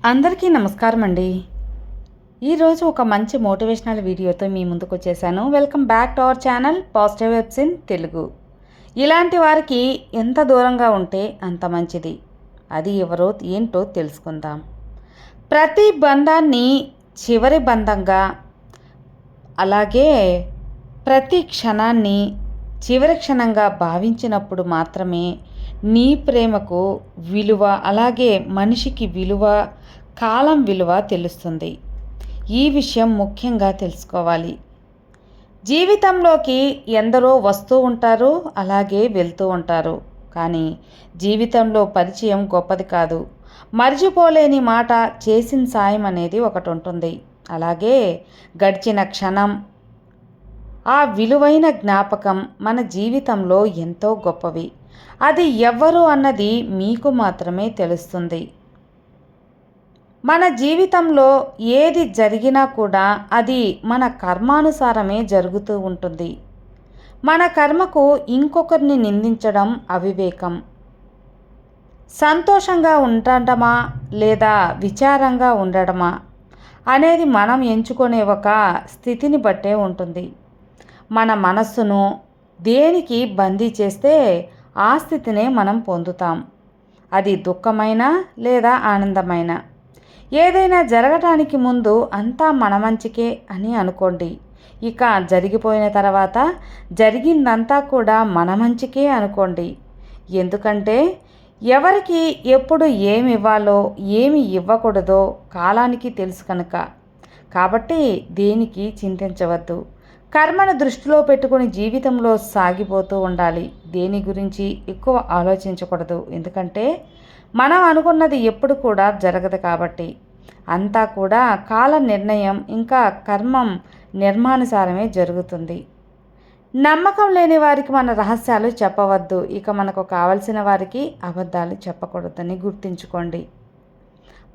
అందరికీ నమస్కారం అండి. ఈరోజు ఒక మంచి మోటివేషనల్ వీడియోతో మీ ముందుకు వచ్చేసాను. Welcome back to our channel positive webs in Telugu. ఇలాంటి వారికి ఎంత దూరంగా ఉంటే అంత మంచిది. అది ఎవరో ఏంటో తెలుసుకుందాం. ప్రతి బంధాన్ని చివరి బంధంగా, అలాగే ప్రతి క్షణాన్ని చివరి క్షణంగా భావించినప్పుడు మాత్రమే నీ ప్రేమకు విలువ, అలాగే మనిషికి విలువ, కాలం విలువ తెలుస్తుంది. ఈ విషయం ముఖ్యంగా తెలుసుకోవాలి. జీవితంలోకి ఎందరో వస్తూ ఉంటారు, అలాగే వెళ్తూ ఉంటారు. కానీ జీవితంలో పరిచయం గొప్పది కాదు. మర్చిపోలేని మాట, చేసిన సాయం అనేది ఒకటి ఉంటుంది. అలాగే గడిచిన క్షణం, ఆ విలువైన జ్ఞాపకం మన జీవితంలో ఎంతో గొప్పవి. అది ఎవ్వరు అన్నది మీకు మాత్రమే తెలుస్తుంది. మన జీవితంలో ఏది జరిగినా కూడా అది మన కర్మానుసారమే జరుగుతూ ఉంటుంది. మన కర్మకు ఇంకొకరిని నిందించడం అవివేకం. సంతోషంగా ఉండటమా లేదా విచారంగా ఉండడమా అనేది మనం ఎంచుకునే ఒక స్థితిని బట్టే ఉంటుంది. మన మనస్సును దేనికి బందీ చేస్తే ఆ స్థితినే మనం పొందుతాం. అది దుఃఖమైన లేదా ఆనందమైన. ఏదైనా జరగటానికి ముందు అంతా మన మంచికే అని అనుకోండి. ఇక జరిగిపోయిన తర్వాత జరిగిందంతా కూడా మన మంచికే అనుకోండి. ఎందుకంటే ఎవరికి ఎప్పుడు ఏమి ఇవ్వాలో ఏమి ఇవ్వకూడదో కాలానికి తెలుసు కనుక. కాబట్టి దేనికి చింతించవద్దు. కర్మను దృష్టిలో పెట్టుకుని జీవితంలో సాగిపోతూ ఉండాలి. దేని గురించి ఎక్కువ ఆలోచించకూడదు. ఎందుకంటే మనం అనుకున్నది ఎప్పుడు కూడా జరగదు కాబట్టి. అంతా కూడా కాల నిర్ణయం, ఇంకా కర్మం నిర్మానుసారమే జరుగుతుంది. నమ్మకం లేని వారికి మన రహస్యాలు చెప్పవద్దు. ఇక మనకు కావలసిన వారికి అబద్ధాలు చెప్పకూడదని గుర్తుంచుకోండి.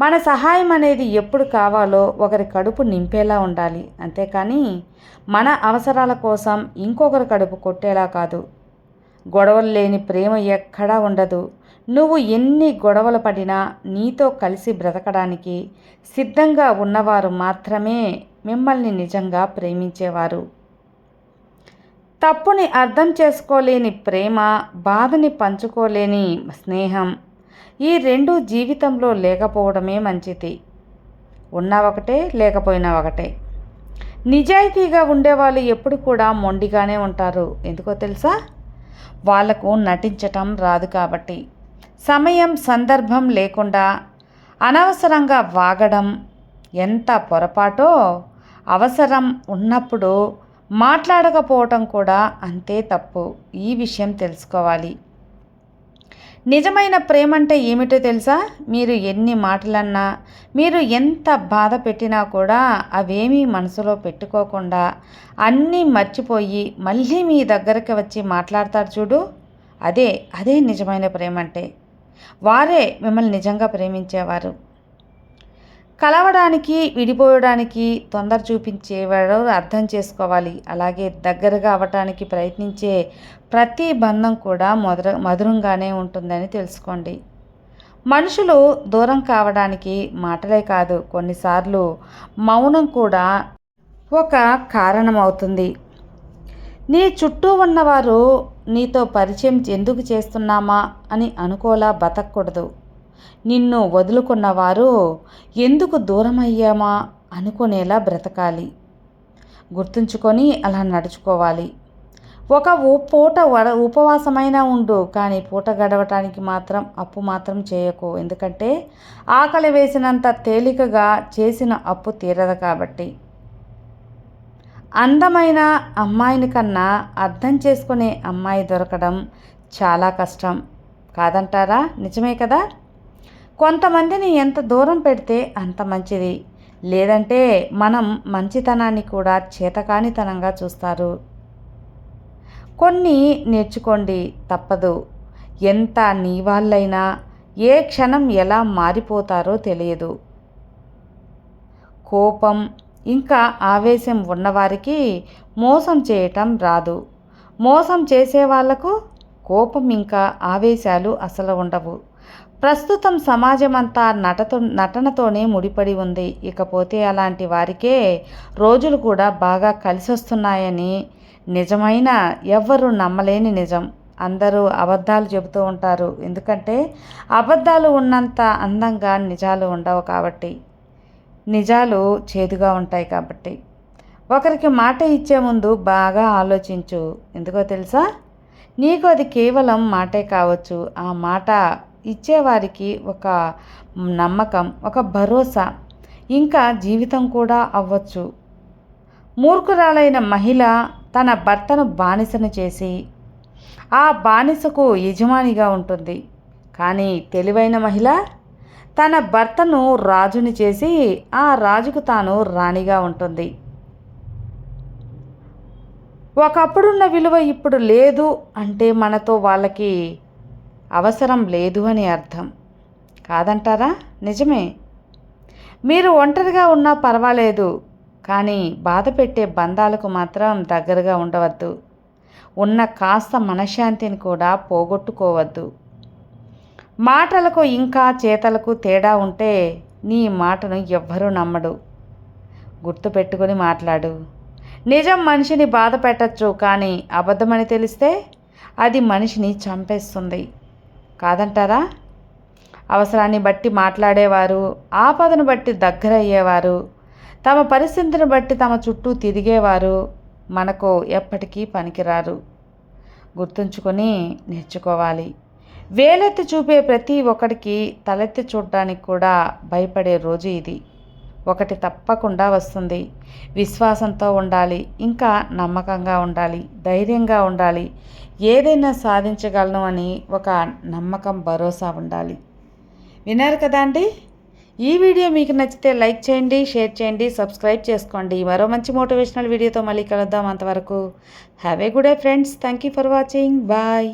మన సహాయం అనేది ఎప్పుడు కావాలో ఒకరి కడుపు నింపేలా ఉండాలి. అంతేకాని మన అవసరాల కోసం ఇంకొకరి కడుపు కొట్టేలా కాదు. గొడవలు లేని ప్రేమ ఎక్కడా ఉండదు. నువ్వు ఎన్ని గొడవలు పడినా నీతో కలిసి బ్రతకడానికి సిద్ధంగా ఉన్నవారు మాత్రమే మిమ్మల్ని నిజంగా ప్రేమించేవారు. తప్పుని అర్థం చేసుకోలేని ప్రేమ, బాధని పంచుకోలేని స్నేహం, ఈ రెండు జీవితంలో లేకపోవడమే మంచిది. ఉన్నా ఒకటే, లేకపోయినా ఒకటే. నిజాయితీగా ఉండేవాళ్ళు ఎప్పుడు కూడా మొండిగానే ఉంటారు. ఎందుకో తెలుసా? వాళ్లకు నటించటం రాదు కాబట్టి. సమయం సందర్భం లేకుండా అనవసరంగా వాగడం ఎంత పొరపాటో, అవసరం ఉన్నప్పుడు మాట్లాడకపోవటం కూడా అంతే తప్పు. ఈ విషయం తెలుసుకోవాలి. నిజమైన ప్రేమ అంటే ఏమిటో తెలుసా? మీరు ఎన్ని మాటలన్నా, మీరు ఎంత బాధ పెట్టినా కూడా అవేమీ మనసులో పెట్టుకోకుండా అన్నీ మర్చిపోయి మళ్ళీ మీ దగ్గరికి వచ్చి మాట్లాడతారు చూడు, అదే నిజమైన ప్రేమ అంటే. వారే మిమ్మల్ని నిజంగా ప్రేమించేవారు. కలవడానికి, విడిపోవడానికి తొందర చూపించేవాడు అర్థం చేసుకోవాలి. అలాగే దగ్గరగా అవ్వటానికి ప్రయత్నించే ప్రతి బంధం కూడా మధురంగానే ఉంటుందని తెలుసుకోండి. మనుషులు దూరం కావడానికి మాటలే కాదు, కొన్నిసార్లు మౌనం కూడా ఒక కారణమవుతుంది. నీ చుట్టూ ఉన్నవారు నీతో పరిచయం ఎందుకు చేస్తున్నామా అని అనుకోలా బతకూడదు. నిన్ను వదులుకున్నవారు ఎందుకు దూరమయ్యామా అనుకునేలా బ్రతకాలి. గుర్తుంచుకొని అలా నడుచుకోవాలి. ఒక పూట ఉపవాసమైనా ఉండు, కానీ పూట గడవటానికి మాత్రం అప్పు మాత్రం చేయకు. ఎందుకంటే ఆకలి వేసినంత తేలికగా చేసిన అప్పు తీరదు కాబట్టి. అందమైన అమ్మాయిని కన్నా అర్థం చేసుకునే అమ్మాయి దొరకడం చాలా కష్టం కాదంటారా? నిజమే కదా? కొంతమందిని ఎంత దూరం పెడితే అంత మంచిది. లేదంటే మనం మంచితనాన్ని కూడా చేతకానితనంగా చూస్తారు. కొన్ని నేర్చుకోండి, తప్పదు. ఎంత నీ వాళ్ళైనా ఏ క్షణం ఎలా మారిపోతారో తెలియదు. కోపం ఇంకా ఆవేశం ఉన్నవారికి మోసం చేయటం రాదు. మోసం చేసే వాళ్లకు కోపం ఇంకా ఆవేశాలు అసలు ఉండవు. ప్రస్తుతం సమాజం అంతా నటనతోనే ముడిపడి ఉంది. ఇకపోతే అలాంటి వారికే రోజులు కూడా బాగా కలిసొస్తున్నాయని నిజమైన ఎవ్వరూ నమ్మలేని నిజం. అందరూ అబద్ధాలు చెబుతూ ఉంటారు. ఎందుకంటే అబద్ధాలు ఉన్నంత అందంగా నిజాలు ఉండవు కాబట్టి. నిజాలు చేదుగా ఉంటాయి కాబట్టి. ఒకరికి మాట ఇచ్చే ముందు బాగా ఆలోచించు. ఎందుకో తెలుసా? నీకు అది కేవలం మాటే కావచ్చు. ఆ మాట ఇచ్చేవారికి ఒక నమ్మకం, ఒక భరోసా, ఇంకా జీవితం కూడా అవ్వచ్చు. మూర్ఖురాలైన మహిళ తన భర్తను బానిసను చేసి ఆ బానిసకు యజమానిగా ఉంటుంది. కానీ తెలివైన మహిళ తన భర్తను రాజుని చేసి ఆ రాజుకు తాను రాణిగా ఉంటుంది. ఒకప్పుడున్న విలువ ఇప్పుడు లేదు అంటే మనతో వాళ్ళకి అవసరం లేదు అని అర్థం. కాదంటారా? నిజమే. మీరు ఒంటరిగా ఉన్నా పర్వాలేదు, కానీ బాధ పెట్టే బంధాలకు మాత్రం దగ్గరగా ఉండవద్దు. ఉన్న కాస్త మనశ్శాంతిని కూడా పోగొట్టుకోవద్దు. మాటలకు ఇంకా చేతలకు తేడా ఉంటే నీ మాటను ఎవ్వరూ నమ్మడు. గుర్తుపెట్టుకొని మాట్లాడు. నిజం మనిషిని బాధ పెట్టచ్చు, కానీ అబద్ధమని తెలిస్తే అది మనిషిని చంపేస్తుంది. కాదంటారా? అవసరాన్ని బట్టి మాట్లాడేవారు, ఆపదను బట్టి దగ్గర అయ్యేవారు, తమ పరిస్థితిని బట్టి తమ చుట్టూ తిరిగేవారు మనకు ఎప్పటికీ పనికిరారు. గుర్తుంచుకొని నేర్చుకోవాలి. వేలెత్తి చూపే ప్రతి ఒక్కడికి తలెత్తి చూడడానికి కూడా భయపడే రోజు ఇది. ఒకటి తప్పకుండా వస్తుంది. విశ్వాసంతో ఉండాలి, ఇంకా నమ్మకంగా ఉండాలి, ధైర్యంగా ఉండాలి. ఏదైనా సాధించగలను అని ఒక నమ్మకం, భరోసా ఉండాలి. విన్నారు కదా అండి? ఈ వీడియో మీకు నచ్చితే లైక్ చేయండి, షేర్ చేయండి, సబ్స్క్రైబ్ చేసుకోండి. మరో మంచి మోటివేషనల్ వీడియోతో మళ్ళీ కలుద్దాం. అంతవరకు have a good day friends. Thank you for watching. Bye.